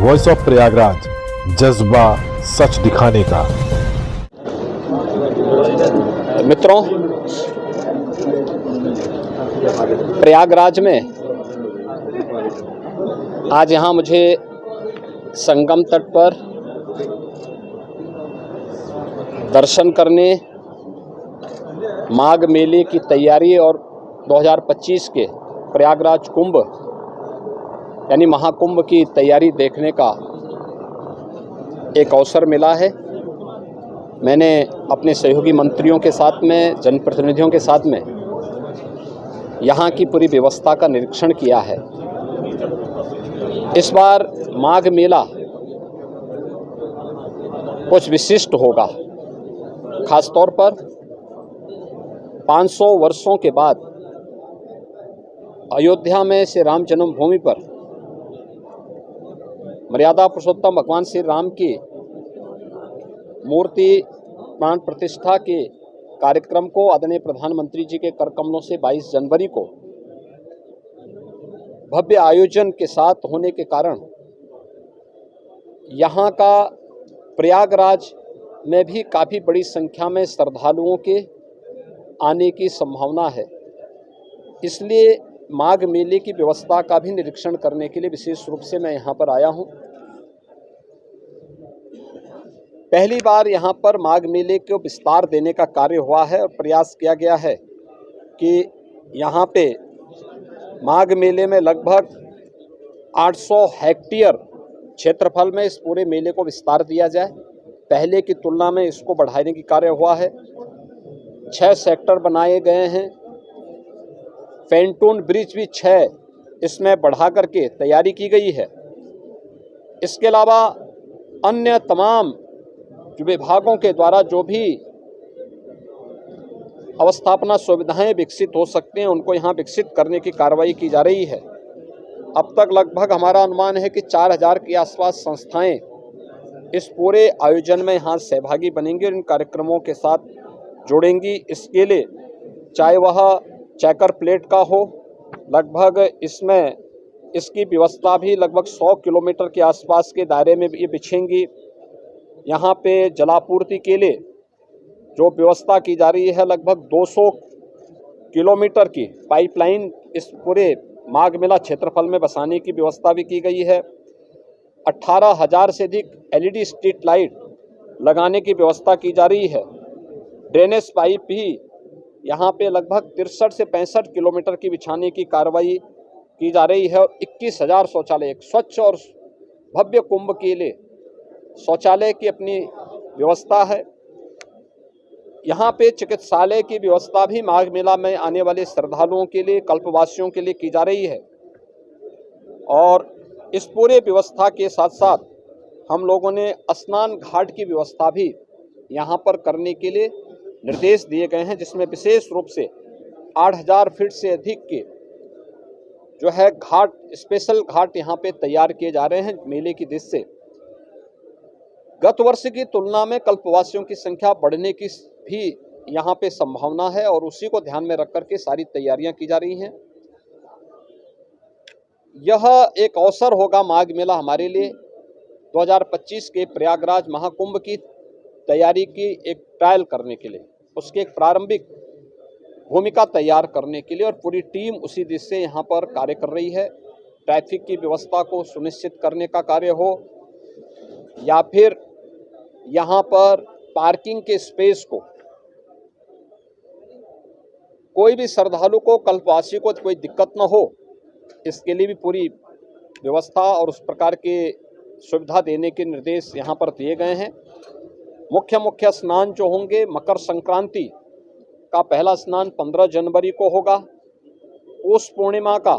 Voice of Prayagraj, जज्बा सच दिखाने का। मित्रों, प्रयागराज में आज यहाँ मुझे संगम तट पर दर्शन करने, माघ मेले की तैयारी और 2025 के प्रयागराज कुंभ यानी महाकुंभ की तैयारी देखने का एक अवसर मिला है। मैंने अपने सहयोगी मंत्रियों के साथ में, जनप्रतिनिधियों के साथ में यहाँ की पूरी व्यवस्था का निरीक्षण किया है। इस बार माघ मेला कुछ विशिष्ट होगा। खासतौर पर 500 वर्षों के बाद अयोध्या में श्री राम जन्मभूमि पर मर्यादा पुरुषोत्तम भगवान श्री राम की मूर्ति प्राण प्रतिष्ठा के कार्यक्रम को आदरणीय प्रधानमंत्री जी के कर कमलों से 22 जनवरी को भव्य आयोजन के साथ होने के कारण यहाँ का प्रयागराज में भी काफ़ी बड़ी संख्या में श्रद्धालुओं के आने की संभावना है। इसलिए माघ मेले की व्यवस्था का भी निरीक्षण करने के लिए विशेष रूप से मैं यहाँ पर आया हूँ। पहली बार यहाँ पर माघ मेले को विस्तार देने का कार्य हुआ है और प्रयास किया गया है कि यहाँ पे माघ मेले में लगभग 800 हेक्टेयर क्षेत्रफल में इस पूरे मेले को विस्तार दिया जाए। पहले की तुलना में इसको बढ़ाने की कार्य हुआ है। 6 सेक्टर बनाए गए हैं। पेंटून ब्रिज भी 6 इसमें बढ़ा करके तैयारी की गई है। इसके अलावा अन्य तमाम विभागों के द्वारा जो भी अवस्थापना सुविधाएं विकसित हो सकते हैं उनको यहाँ विकसित करने की कार्रवाई की जा रही है। अब तक लगभग हमारा अनुमान है कि 4000 के आसपास संस्थाएं इस पूरे आयोजन में यहाँ सहभागी बनेंगी और इन कार्यक्रमों के साथ जुड़ेंगी। इसके लिए चाहे वह चेकर प्लेट का हो, लगभग इसमें इसकी व्यवस्था भी लगभग 100 किलोमीटर के आसपास के दायरे में ये बिछेंगी। यहाँ पे जलापूर्ति के लिए जो व्यवस्था की जा रही है, लगभग 200 किलोमीटर की पाइपलाइन इस पूरे माघ मेला क्षेत्रफल में बसाने की व्यवस्था भी की गई है। 18,000 से अधिक LED स्ट्रीट लाइट लगाने की व्यवस्था की जा रही है। ड्रेनेज पाइप भी यहाँ पे लगभग 63 से 65 किलोमीटर की बिछाने की कार्रवाई की जा रही है और 21,000 शौचालय, एक स्वच्छ और भव्य कुंभ के लिए शौचालय की अपनी व्यवस्था है। यहाँ पे चिकित्सालय की व्यवस्था भी माघ मेला में आने वाले श्रद्धालुओं के लिए, कल्पवासियों के लिए की जा रही है। और इस पूरे व्यवस्था के साथ साथ हम लोगों ने स्नान घाट की व्यवस्था भी यहाँ पर करने के लिए निर्देश दिए गए हैं, जिसमें विशेष रूप से 8000 फीट से अधिक के जो है घाट, स्पेशल घाट यहाँ पे तैयार किए जा रहे हैं मेले की दृष्टि से। गत वर्ष की तुलना में कल्पवासियों की संख्या बढ़ने की भी यहाँ पे संभावना है और उसी को ध्यान में रख करके सारी तैयारियां की जा रही हैं। यह एक अवसर होगा माघ मेला हमारे लिए 2025 के प्रयागराज महाकुंभ की तैयारी की एक ट्रायल करने के लिए, उसके एक प्रारंभिक भूमिका तैयार करने के लिए, और पूरी टीम उसी दिशा से यहाँ पर कार्य कर रही है। ट्रैफिक की व्यवस्था को सुनिश्चित करने का कार्य हो या फिर यहाँ पर पार्किंग के स्पेस को, कोई भी श्रद्धालु को, कल्पवासी को कोई दिक्कत न हो, इसके लिए भी पूरी व्यवस्था और उस प्रकार के सुविधा देने के निर्देश यहाँ पर दिए गए हैं। मुख्य स्नान जो होंगे, मकर संक्रांति का पहला स्नान 15 जनवरी को होगा। उस पूर्णिमा का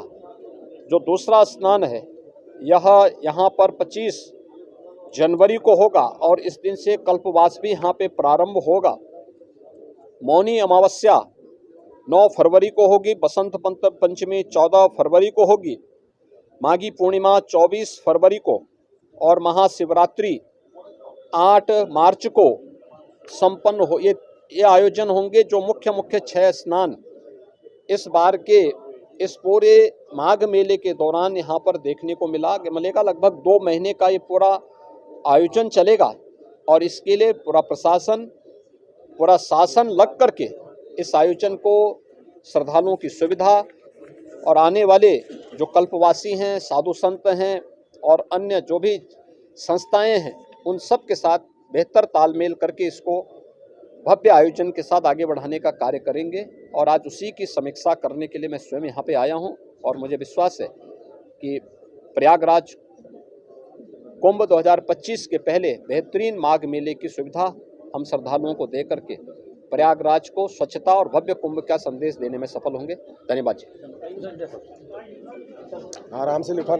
जो दूसरा स्नान है यह यहाँ पर 25 जनवरी को होगा और इस दिन से कल्पवास भी यहाँ पे प्रारंभ होगा। मौनी अमावस्या 9 फरवरी को होगी। बसंत पंचमी 14 फरवरी को होगी। माघी पूर्णिमा 24 फरवरी को और महाशिवरात्रि 8 मार्च को संपन्न हो। ये आयोजन होंगे जो मुख्य 6 स्नान इस बार के इस पूरे माघ मेले के दौरान यहाँ पर देखने को मिलेगा लगभग 2 महीने का ये पूरा आयोजन चलेगा और इसके लिए पूरा प्रशासन, पूरा शासन लग करके इस आयोजन को श्रद्धालुओं की सुविधा और आने वाले जो कल्पवासी हैं, साधु संत हैं और अन्य जो भी संस्थाएं हैं, उन सब के साथ बेहतर तालमेल करके इसको भव्य आयोजन के साथ आगे बढ़ाने का कार्य करेंगे। और आज उसी की समीक्षा करने के लिए मैं स्वयं यहाँ पे आया हूँ और मुझे विश्वास है कि प्रयागराज कुंभ 2025 के पहले बेहतरीन माघ मेले की सुविधा हम श्रद्धालुओं को दे करके प्रयागराज को स्वच्छता और भव्य कुंभ का संदेश देने में सफल होंगे। धन्यवाद जी। आराम से लिखा।